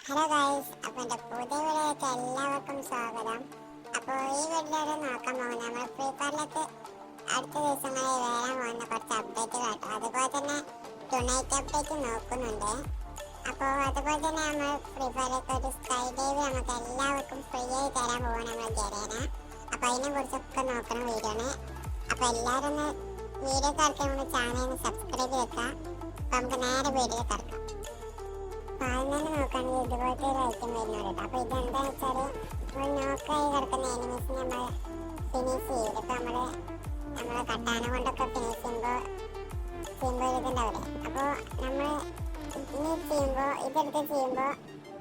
Hello guys, അപ്പോൾ എൻ്റെ പുതിയ വീഡിയോയിലേക്ക് എല്ലാവർക്കും സ്വാഗതം. അപ്പോൾ ഈ വീഡിയോയിൽ നോക്കാൻ പോകുന്നത് നമ്മൾ ഫ്രീ ഫയറിലേക്ക് അടുത്ത ദിവസങ്ങളിൽ വരാൻ പോകുന്ന കുറച്ച് അപ്ഡേറ്റുകൾ കേട്ടോ. അതുപോലെ തന്നെ ടൊണേറ്റ് അപ്ഡേറ്റ് നോക്കുന്നുണ്ട്. അപ്പോൾ അതുപോലെ തന്നെ നമ്മൾ ഫ്രീ ഫയറിലേക്ക് ഒരു സ്കൈ ഡൈവ് നമുക്ക് എല്ലാവർക്കും ഫ്രീ ആയി തരാൻ പോവാണ് നമ്മൾ ഗരേന. അപ്പോൾ അതിനെ കുറിച്ചൊക്കെ നോക്കുന്ന വീഡിയോ ആണ്. അപ്പോൾ എല്ലാവരും ഒന്ന് വീഡിയോ കറക്കാൻ നമ്മുടെ ചാനൽ ഒന്ന് സബ്സ്ക്രൈബ് ചെയ്യുക. അപ്പോൾ നമുക്ക് നേരെ വീഡിയോ കറക്കാം. പാലിനെ നോക്കുകയാണെങ്കിൽ ഇതുപോലത്തെ ഒരു ഐറ്റം വരുന്നുണ്ട്. അപ്പോൾ ഇതെന്താണെന്ന് വെച്ചാൽ നമ്മൾ നോക്കായി കിടക്കുന്ന എനിമീസിനെ നമ്മൾ ഫിനിഷ് ചെയ്യും. ഇപ്പോൾ നമ്മളെ കട്ടാന കൊണ്ടൊക്കെ ഫിനിഷ് ചെയ്യുമ്പോൾ ഇതുണ്ടാവില്ലേ. അപ്പോൾ നമ്മൾ ഇതെടുത്ത് ചെയ്യുമ്പോൾ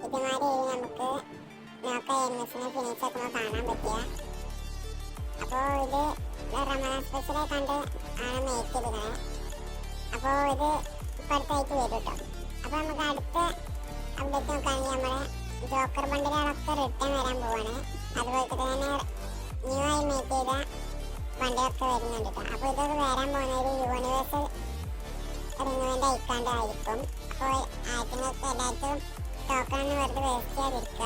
ഇതുമാതിരി നമുക്ക് നോക്കായി എനിമീസിനെ ഫിനിഷ് ആക്കുമ്പോൾ കാണാൻ പറ്റുക. അപ്പോൾ ഇത് റമദാൻ സ്പെഷ്യലായി കണ്ട് ആണ് മേക്ക് ചെയ്തിരിക്കണേ. അപ്പോൾ ഇത് ഇപ്പോൾ അടുത്തായിട്ട് വരും കേട്ടോ. അപ്പോൾ നമുക്ക് അടുത്ത അപ്ഡേറ്റ് നോക്കുകയാണെങ്കിൽ നമ്മുടെ ജോക്കർ ബണ്ടിലുകളൊക്കെ റിട്ടേൺ വരാൻ പോവാണ്. അതുപോലെ തന്നെ ന്യൂ ആയി മേക്ക് ചെയ്ത ബണ്ടിലൊക്കെ വരുന്നുണ്ട് കേട്ടോ. അപ്പോൾ ഇതൊക്കെ വരാൻ പോകുന്ന ഒരു യൂണിവേഴ്സൽ റിങ്ങുവിൻ്റെ അയക്കാണ്ടായിരിക്കും. അപ്പോൾ ആയിരങ്ങൾക്ക് എല്ലാവർക്കും ടോക്കണൊന്നും വെറുതെ വേസ്റ്റ് ചെയ്യാതിരിക്കുക.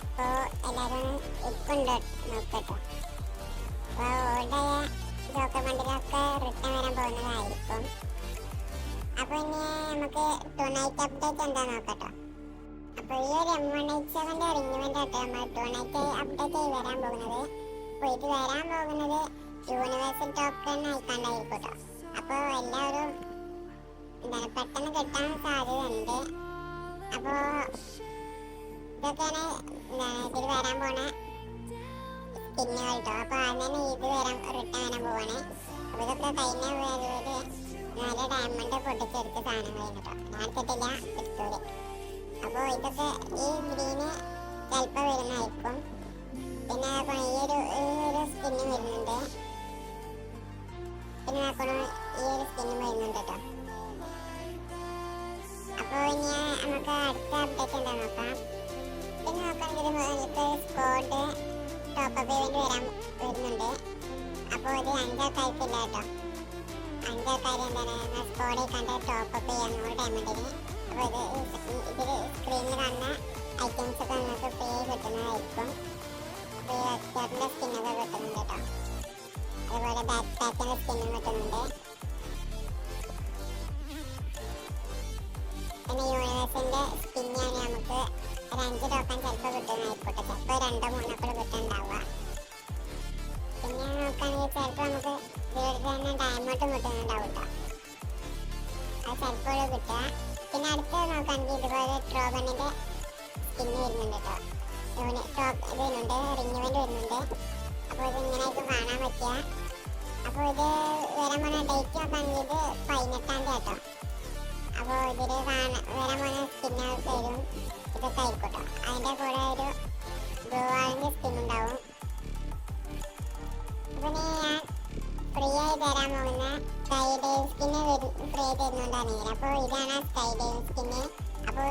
അപ്പോൾ എല്ലാവരും ഇപ്പുണ്ട് നോക്കട്ടോ. അപ്പോൾ ഓൾഡായ ജോക്കർ ബണ്ടിലൊക്കെ റിട്ടേൺ വരാൻ പോകുന്നതായിരിക്കും. അപ്പോൾ ഇനി നമുക്ക് ടൊണൈറ്റ് അപ്ഡേറ്റ് എന്താ നോക്കട്ടോ. അപ്പോൾ ഈ ഒരു M187 റിങ്ങുമെൻ്റ് ആയിട്ട് നമ്മൾ ടൊണൈറ്റ് അപ്ഡേറ്റ് ആയി വരാൻ പോകുന്നത്. അപ്പോൾ ഇത് വരാൻ പോകുന്നത് യൂണിവേഴ്സൽ ടോക്കൺ ആയിക്കാണ്ടായിരിക്കും കേട്ടോ. അപ്പോൾ എല്ലാവരും പെട്ടെന്ന് കിട്ടാൻ സാധ്യതയുണ്ട്. അപ്പോൾ ഇതൊക്കെയാണ് ഇതിൽ വരാൻ പോണ സ്കിന്നുകൾ കേട്ടോ. അപ്പോൾ അതിന് ഇത് റിട്ടേൺ വരാൻ പോവാണ്. അപ്പോൾ ഇതൊക്കെ കഴിഞ്ഞ നല്ല ഡയമണ്ട് പൊട്ടിച്ചെടുത്ത സാധനങ്ങൾ കേട്ടോ. ഞാൻ എടുത്തിട്ടില്ല, എടുത്തൂര്. അപ്പോൾ ഇതൊക്കെ ഈ ഗ്രീന് ചിലപ്പോൾ വരുന്നതായിരിക്കും. പിന്നെ ഈ ഒരു സ്കിന്നും വരുന്നുണ്ട്. പിന്നെ ഈ ഒരു സ്കിന്നും വരുന്നുണ്ട് കേട്ടോ. അപ്പോൾ ഇനി നമുക്ക് അടുത്ത അപ്ഡേറ്റ് എന്താ നോക്കാം. പിന്നെ നോക്കുകയാണെങ്കിൽ സ്കോഡ് ടോപ്പപ്പ് ഇവന്റ് വരുന്നുണ്ട്. അപ്പോൾ ഇത് 5 ആൾക്കാർക്കില്ല കേട്ടോ. 5 ആൾക്കാർ എന്താണ് സ്കോഡിൽ കണ്ട് ടോപ്പപ്പ് ചെയ്യാൻ 100 ഡയമണ്ടിന്. അപ്പോൾ ഇതിൽ സ്ക്രീനിൽ കാണുന്ന ഐറ്റംസ് ഒക്കെ നിങ്ങൾക്ക് ഫ്രീ കിട്ടുന്നതായിരിക്കും. അപ്പോൾ ഈ വെസ്റ്ററിൻ്റെ സ്കിന്നൊക്കെ കിട്ടുന്നുണ്ട് കേട്ടോ. അതുപോലെ ബാക്ക് പാക്കിൻ്റെ സ്കിന്നും കിട്ടുന്നുണ്ട്. പിന്നെ യൂണിവേഴ്സിൻ്റെ സ്കിന്നാണ് നമുക്ക് ഒരു 5 ടോക്കൺ ചിലപ്പോൾ കിട്ടുന്നതായിരിക്കട്ടെ. ചിലപ്പോൾ 2-3 ഒക്കെ കിട്ടുന്നുണ്ടാവുക. പിന്നെ നോക്കുകയാണെങ്കിൽ ചിലപ്പോൾ നമുക്ക് ഇതിലെടുത്ത് തന്നെ ഡയമണ്ടും കിട്ടുന്നുണ്ടാവും കേട്ടോ. അത് ചിലപ്പോൾ കിട്ടുക. പിന്നെ അടുത്ത് നോക്കുകയാണെങ്കിൽ ഇതുപോലെ ട്രോബണിൻ്റെ സ്കിന്ന് വരുന്നുണ്ട് കേട്ടോ. ഇത് വരുന്നുണ്ട്, റിങ്ങുവൻ്റ് വരുന്നുണ്ട്. അപ്പോൾ ഇത് ഇങ്ങനെയായിരിക്കും കാണാൻ പറ്റുക. അപ്പോൾ ഇത് വരാൻ പോകുന്ന ഡേറ്റ് നോക്കുകയാണെങ്കിൽ ഇത് 18-ാം തീയതി കേട്ടോ. അപ്പോൾ ഇതിൽ വരാൻ പോകുന്ന സ്കിന്നുകൾ വരും. ഇതൊക്കെ ആയിരിക്കും കേട്ടോ. അതിൻ്റെ കൂടെ ഒരു ബ്ലൂ വാളിൻ്റെ സ്കിന്നുണ്ടാവും. അപ്പോൾ ഞാൻ ഫ്രീ ആയി തരാൻ പോകുന്ന സ്കൈ ഡൈവ് സ്കിന്ന് ഫ്രീ ആയി തരുന്നുണ്ടാണ്. അപ്പോൾ ഇതാണ് സ്കൈ ഡൈവ് സ്കിന്ന്. അപ്പോൾ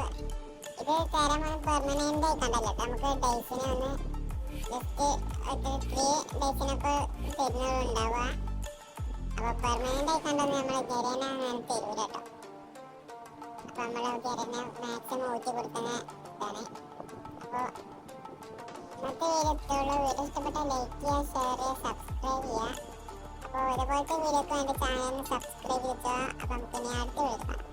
ഇത് തരാൻ പോകുന്ന പെർമനൻ്റ് ആയി കണ്ടല്ലോ. നമുക്ക് ഡേയ്സിനെ ഒന്ന് ജസ്റ്റ് 3 ഡേയ്സിനൊക്കെ തരുന്നതുണ്ടാവുക. അപ്പോൾ പെർമനൻ്റ് ആയി കണ്ടെന്ന് നമ്മൾ ഗരേന അങ്ങനെ തരൂല കേട്ടോ. അപ്പോൾ നമ്മൾ ഗരേന മാക്സിമം ഊറ്റി കൊടുക്കുന്ന ഇതാണ്. അപ്പോൾ ഇന്നത്തെ വീഡിയോ ഇഷ്ടപ്പെട്ട ലൈക്ക് ചെയ്യുക, ഷെയർ ചെയ്യുക, സബ്സ്ക്രൈബ് ചെയ്യുക. അപ്പോൾ ഇതുപോലത്തെ വീഡിയോക്ക് എൻ്റെ ചാനൽ സബ്സ്ക്രൈബ് ചെയ്യുക. അപ്പം നമുക്ക് ഇനി അടുത്ത വീഡിയോ കാണാം.